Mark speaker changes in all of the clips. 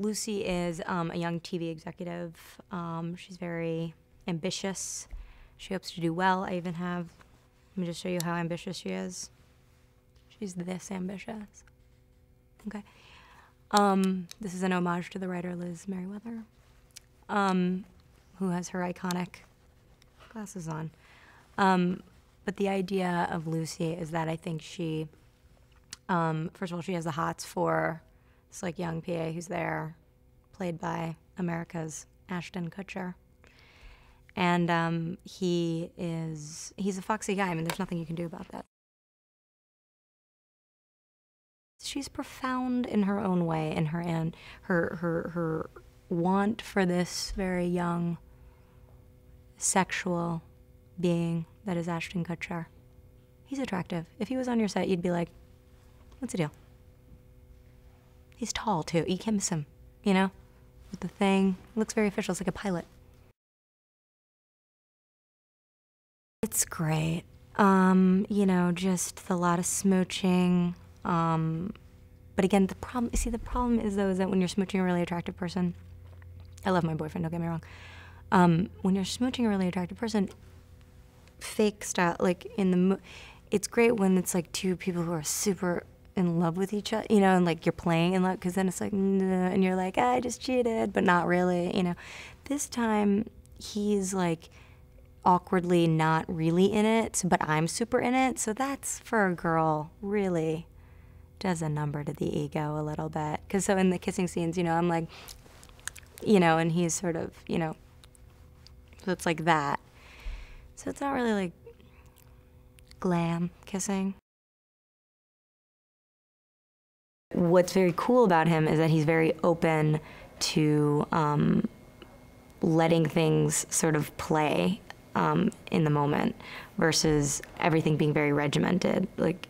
Speaker 1: Lucy is a young TV executive. She's very ambitious. She hopes to do well. I even have, let me just show you how ambitious she is. She's this ambitious. Okay. This is an homage to the writer Liz Merriweather, who has her iconic glasses on. But the idea of Lucy is that I think she, first of all, she has the hots for this like young PA who's there, played by America's Ashton Kutcher. And he's a foxy guy. I mean, there's nothing you can do about that. She's profound in her own way, and her want for this very young sexual being that is Ashton Kutcher. He's attractive. If he was on your set, you'd be like, what's the deal? He's tall, too. You can't miss him, you know? With the thing. It looks very official. It's like a pilot. It's great. You know, just a lot of smooching. But again, the problem is, though, is that when you're smooching a really attractive person, I love my boyfriend, don't get me wrong. When you're smooching a really attractive person, fake style, like it's great when it's like two people who are super in love with each other, you know, and like you're playing in love, because then it's like, and you're like, I just cheated, but not really, you know. This time, he's like awkwardly not really in it, but I'm super in it, so that's, for a girl, really does a number to the ego a little bit. Because so in the kissing scenes, you know, I'm like, you know, and he's sort of, you know, so it's like that. So it's not really like glam kissing. What's very cool about him is that he's very open to letting things sort of play in the moment versus everything being very regimented. Like,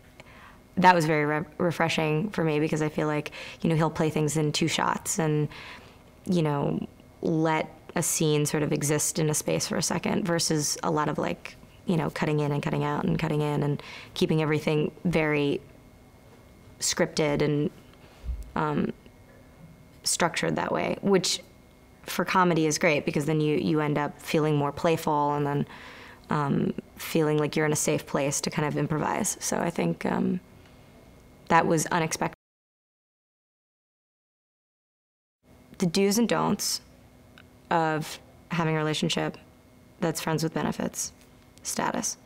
Speaker 1: that was very refreshing for me, because I feel like, you know, he'll play things in 2 shots and, you know, let a scene sort of exist in a space for a second versus a lot of, like, you know, cutting in and cutting out and cutting in and keeping everything very scripted and structured that way, which for comedy is great, because then you end up feeling more playful and then feeling like you're in a safe place to kind of improvise. So I think that was unexpected. The do's and don'ts of having a relationship that's friends with benefits status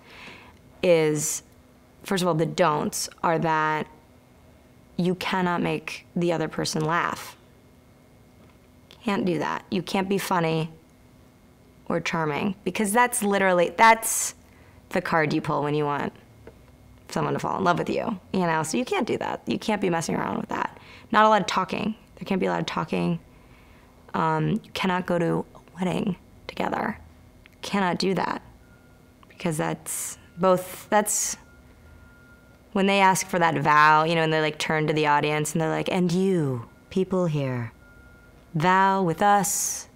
Speaker 1: is, first of all, the don'ts are that you cannot make the other person laugh. Can't do that. You can't be funny or charming, because that's the card you pull when you want someone to fall in love with you, you know? So you can't do that. You can't be messing around with that. Not a lot of talking. There can't be a lot of talking. You cannot go to a wedding together. Cannot do that, because that's when they ask for that vow, you know, and they like turn to the audience and they're like, and you, people here, vow with us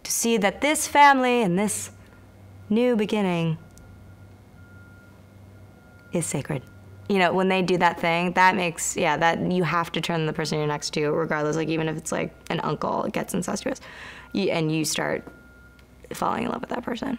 Speaker 1: to see that this family and this new beginning is sacred. You know, when they do that thing, that makes, yeah, that you have to turn to the person you're next to, regardless, like even if it's like an uncle, it gets incestuous, and you start falling in love with that person.